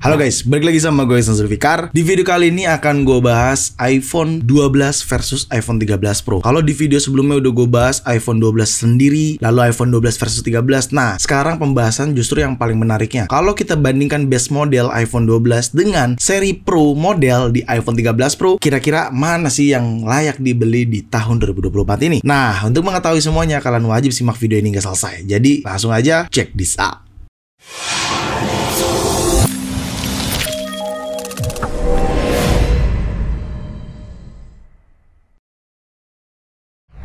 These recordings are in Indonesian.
Halo guys, balik lagi sama gue Ihsan Zulfikar. Di video kali ini akan gue bahas iPhone 12 versus iPhone 13 Pro. Kalau di video sebelumnya udah gue bahas iPhone 12 sendiri, lalu iPhone 12 versus 13. Nah, sekarang pembahasan justru yang paling menariknya. Kalau kita bandingkan base model iPhone 12 dengan seri Pro model di iPhone 13 Pro, kira-kira mana sih yang layak dibeli di tahun 2024 ini? Nah, untuk mengetahui semuanya, kalian wajib simak video ini hingga selesai. Jadi, langsung aja check this out.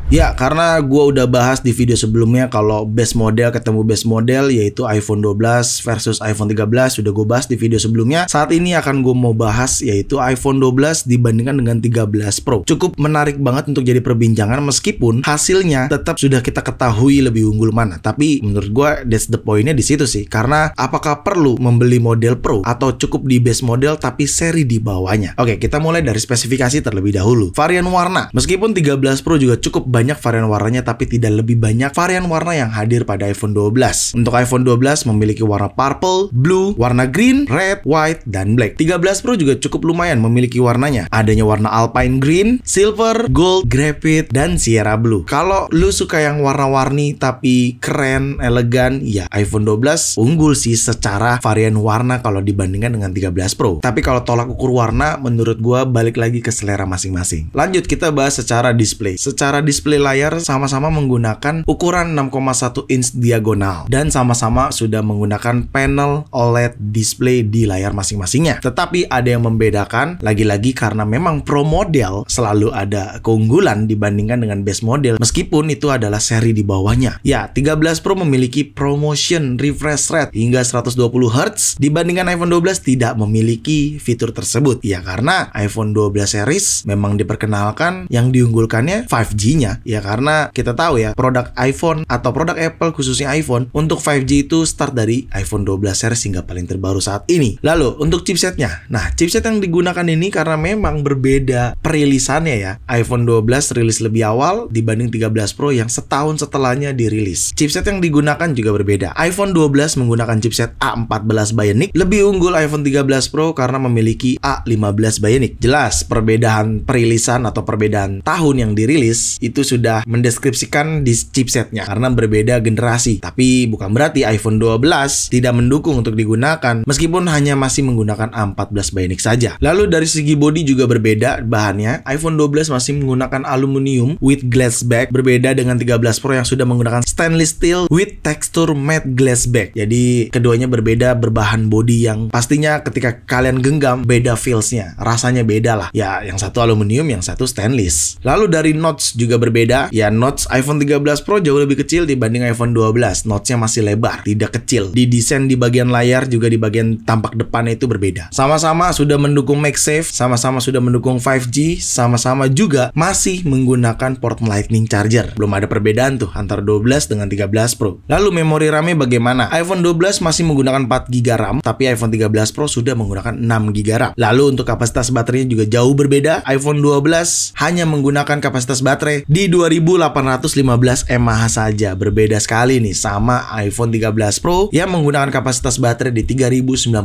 Ya, karena gue udah bahas di video sebelumnya kalau base model ketemu base model yaitu iPhone 12 versus iPhone 13 sudah gue bahas di video sebelumnya. Saat ini akan gue mau bahas yaitu iPhone 12 dibandingkan dengan 13 Pro. Cukup menarik banget untuk jadi perbincangan meskipun hasilnya tetap sudah kita ketahui lebih unggul mana. Tapi menurut gue that's the point-nya di situ sih. Karena apakah perlu membeli model Pro atau cukup di base model tapi seri di bawahnya? Oke, kita mulai dari spesifikasi terlebih dahulu. Varian warna. Meskipun 13 Pro juga cukup banyak varian warnanya, tapi tidak lebih banyak varian warna yang hadir pada iPhone 12. Untuk iPhone 12 memiliki warna purple, blue, warna green, red, white, dan black. 13 Pro juga cukup lumayan memiliki warnanya. Adanya warna alpine green, silver, gold, graphite, dan sierra blue. Kalau lu suka yang warna-warni tapi keren, elegan, ya iPhone 12 unggul sih secara varian warna kalau dibandingkan dengan 13 Pro. Tapi kalau tolak ukur warna, menurut gua balik lagi ke selera masing-masing. Lanjut kita bahas secara display. Secara display layar sama-sama menggunakan ukuran 6,1 inch diagonal dan sama-sama sudah menggunakan panel OLED display di layar masing-masingnya. Tetapi ada yang membedakan, lagi-lagi karena memang Pro model selalu ada keunggulan dibandingkan dengan base model meskipun itu adalah seri di bawahnya. Ya, 13 Pro memiliki ProMotion refresh rate hingga 120 Hz dibandingkan iPhone 12 tidak memiliki fitur tersebut. Ya, karena iPhone 12 series memang diperkenalkan yang diunggulkannya 5G-nya. Ya, karena kita tahu ya, produk iPhone atau produk Apple khususnya iPhone untuk 5G itu start dari iPhone 12 series hingga paling terbaru saat ini. Lalu untuk chipsetnya, nah chipset yang digunakan ini karena memang berbeda perilisannya ya. iPhone 12 rilis lebih awal dibanding 13 Pro yang setahun setelahnya dirilis. Chipset yang digunakan juga berbeda. iPhone 12 menggunakan chipset A14 Bionic, lebih unggul iPhone 13 Pro karena memiliki A15 Bionic. Jelas perbedaan perilisan atau perbedaan tahun yang dirilis itu sudah mendeskripsikan di chipsetnya karena berbeda generasi. Tapi bukan berarti iPhone 12 tidak mendukung untuk digunakan meskipun hanya masih menggunakan A14 Bionic saja. Lalu dari segi bodi juga berbeda bahannya. iPhone 12 masih menggunakan aluminium with glass back, berbeda dengan 13 Pro yang sudah menggunakan stainless steel with texture matte glass back. Jadi keduanya berbeda berbahan bodi yang pastinya ketika kalian genggam beda feelsnya, rasanya beda lah. Ya, yang satu aluminium, yang satu stainless. Lalu dari notch juga berbeda. Ya, notch iPhone 13 Pro jauh lebih kecil dibanding iPhone 12. Notch-nya masih lebar, tidak kecil. Di desain di bagian layar juga di bagian tampak depannya itu berbeda. Sama-sama sudah mendukung MagSafe, sama-sama sudah mendukung 5G, sama-sama juga masih menggunakan port Lightning charger. Belum ada perbedaan tuh antara 12 dengan 13 Pro. Lalu memori RAM-nya bagaimana? iPhone 12 masih menggunakan 4GB RAM, tapi iPhone 13 Pro sudah menggunakan 6GB RAM. Lalu untuk kapasitas baterainya juga jauh berbeda. iPhone 12 hanya menggunakan kapasitas baterai di 2815 mAh saja. Berbeda sekali nih sama iPhone 13 Pro yang menggunakan kapasitas baterai di 3095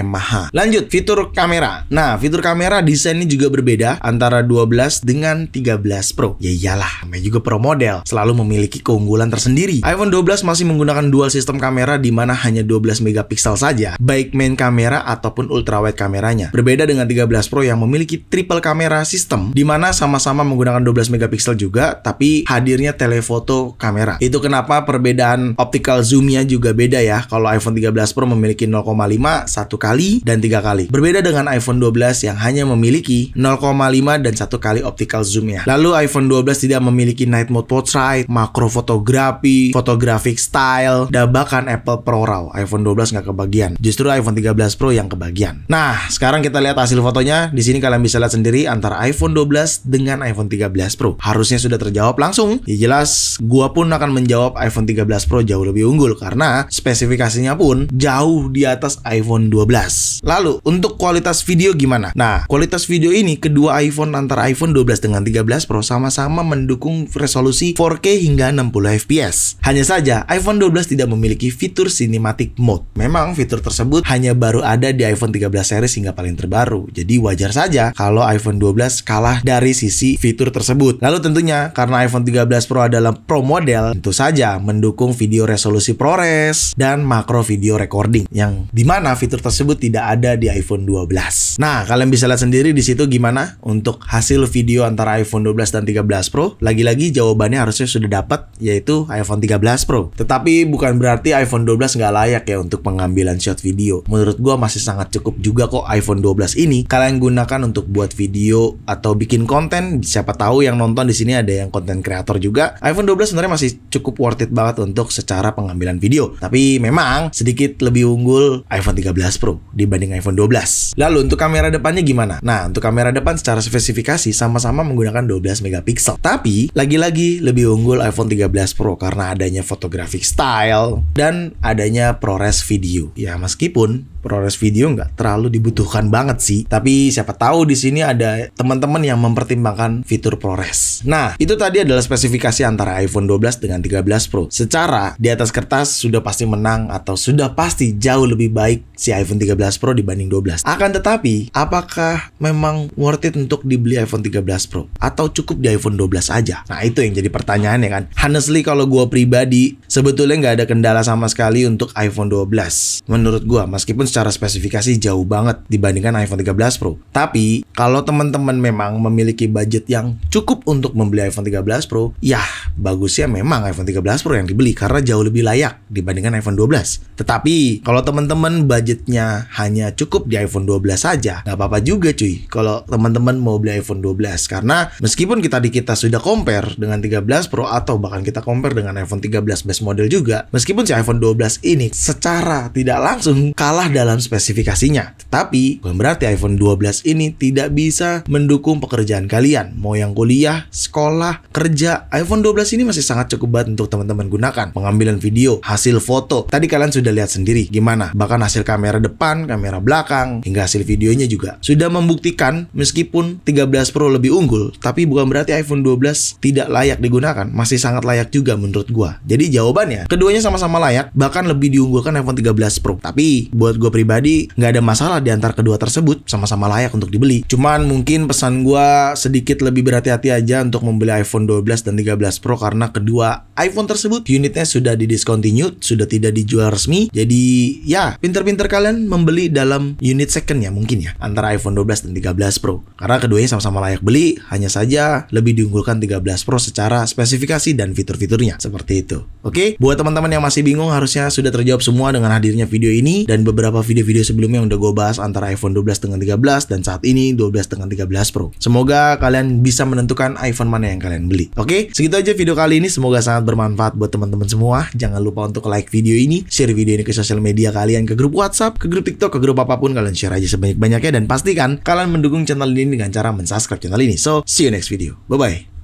mAh. Lanjut, fitur kamera. Nah, fitur kamera desainnya juga berbeda antara 12 dengan 13 Pro. Ya iyalah, namanya juga Pro model selalu memiliki keunggulan tersendiri. iPhone 12 masih menggunakan dual sistem kamera di mana hanya 12 megapiksel saja, baik main kamera ataupun ultrawide kameranya. Berbeda dengan 13 Pro yang memiliki triple kamera sistem di mana sama-sama menggunakan 12 megapiksel juga, tapi hadirnya telefoto kamera. Itu kenapa perbedaan optical zoom-nya juga beda ya. Kalau iPhone 13 Pro memiliki 0,5 1 kali dan 3 kali. Berbeda dengan iPhone 12 yang hanya memiliki 0,5 dan 1 kali optical zoom-nya. Lalu iPhone 12 tidak memiliki night mode portrait, makro fotografi, photographic style, dan bahkan Apple Pro RAW. iPhone 12 nggak kebagian. Justru iPhone 13 Pro yang kebagian. Nah, sekarang kita lihat hasil fotonya. Di sini kalian bisa lihat sendiri antara iPhone 12 dengan iPhone 13 Pro. Harusnya sudah sudah terjawab langsung. Ya jelas, gua pun akan menjawab iPhone 13 Pro jauh lebih unggul karena spesifikasinya pun jauh di atas iPhone 12. Lalu, untuk kualitas video gimana? Nah, kualitas video ini kedua iPhone antara iPhone 12 dengan 13 Pro sama-sama mendukung resolusi 4K hingga 60 fps. Hanya saja, iPhone 12 tidak memiliki fitur Cinematic Mode. Memang fitur tersebut hanya baru ada di iPhone 13 series hingga paling terbaru. Jadi wajar saja kalau iPhone 12 kalah dari sisi fitur tersebut. Lalu tentunya karena iPhone 13 Pro adalah Pro model, tentu saja mendukung video resolusi ProRes dan makro video recording yang dimana fitur tersebut tidak ada di iPhone 12. Nah, kalian bisa lihat sendiri di situ gimana untuk hasil video antara iPhone 12 dan 13 Pro. Lagi-lagi jawabannya harusnya sudah dapat, yaitu iPhone 13 Pro. Tetapi bukan berarti iPhone 12 nggak layak ya untuk pengambilan shot video. Menurut gua masih sangat cukup juga kok iPhone 12 ini kalian gunakan untuk buat video atau bikin konten. Siapa tahu yang nonton di sini ada yang konten kreator juga. iPhone 12 sebenarnya masih cukup worth it banget untuk secara pengambilan video. Tapi memang sedikit lebih unggul iPhone 13 Pro dibanding iPhone 12. Lalu untuk kamera depannya gimana? Nah, untuk kamera depan secara spesifikasi sama-sama menggunakan 12 megapiksel. Tapi lagi-lagi lebih unggul iPhone 13 Pro karena adanya photographic style dan adanya ProRes video. Ya meskipun ProRes video nggak terlalu dibutuhkan banget sih, tapi siapa tahu di sini ada teman-teman yang mempertimbangkan fitur ProRes. Nah, itu tadi adalah spesifikasi antara iPhone 12 dengan 13 Pro. Secara di atas kertas sudah pasti menang atau sudah pasti jauh lebih baik si iPhone 13 Pro dibanding 12. Akan tetapi, apakah memang worth it untuk dibeli iPhone 13 Pro atau cukup di iPhone 12 aja? Nah, itu yang jadi pertanyaannya kan. Honestly, kalau gue pribadi sebetulnya nggak ada kendala sama sekali untuk iPhone 12. Menurut gue, meskipun secara spesifikasi jauh banget dibandingkan iPhone 13 Pro. Tapi, kalau teman-teman memang memiliki budget yang cukup untuk membeli iPhone 13 Pro, ya bagusnya memang iPhone 13 Pro yang dibeli karena jauh lebih layak dibandingkan iPhone 12. Tetapi, kalau teman-teman budgetnya hanya cukup di iPhone 12 saja, nggak apa-apa juga cuy kalau teman-teman mau beli iPhone 12. Karena meskipun kita sudah compare dengan 13 Pro atau bahkan kita compare dengan iPhone 13 base model juga, meskipun si iPhone 12 ini secara tidak langsung kalah dalam spesifikasinya, tetapi bukan berarti iPhone 12 ini tidak bisa mendukung pekerjaan kalian. Mau yang kuliah, sekolah, kerja, iPhone 12 ini masih sangat cukup banget untuk teman-teman gunakan. Pengambilan video, hasil foto, tadi kalian sudah lihat sendiri gimana. Bahkan hasil kamera depan, kamera belakang, hingga hasil videonya juga sudah membuktikan meskipun 13 Pro lebih unggul, tapi bukan berarti iPhone 12 tidak layak digunakan. Masih sangat layak juga menurut gua. Jadi jawabannya, keduanya sama-sama layak, bahkan lebih diunggulkan iPhone 13 Pro. Tapi buat gua pribadi nggak ada masalah di antara kedua tersebut, sama-sama layak untuk dibeli. Cuman mungkin pesan gua sedikit lebih berhati-hati aja untuk membeli iPhone 12 dan 13 Pro karena kedua iPhone tersebut unitnya sudah didiscontinued, sudah tidak dijual resmi. Jadi ya pinter-pinter kalian membeli dalam unit second ya mungkin ya antara iPhone 12 dan 13 Pro. Karena keduanya sama-sama layak beli, hanya saja lebih diunggulkan 13 Pro secara spesifikasi dan fitur-fiturnya. Seperti itu. Oke, buat teman-teman yang masih bingung harusnya sudah terjawab semua dengan hadirnya video ini dan beberapa video-video sebelumnya yang udah gue bahas antara iPhone 12 dengan 13 dan saat ini 12 dengan 13 Pro. Semoga kalian bisa menentukan iPhone mana yang kalian beli. Oke, segitu aja video kali ini. Semoga sangat bermanfaat buat teman-teman semua. Jangan lupa untuk like video ini, share video ini ke sosial media kalian, ke grup WhatsApp, ke grup TikTok, ke grup apapun. Kalian share aja sebanyak-banyaknya dan pastikan kalian mendukung channel ini dengan cara mensubscribe channel ini. So, see you next video. Bye-bye.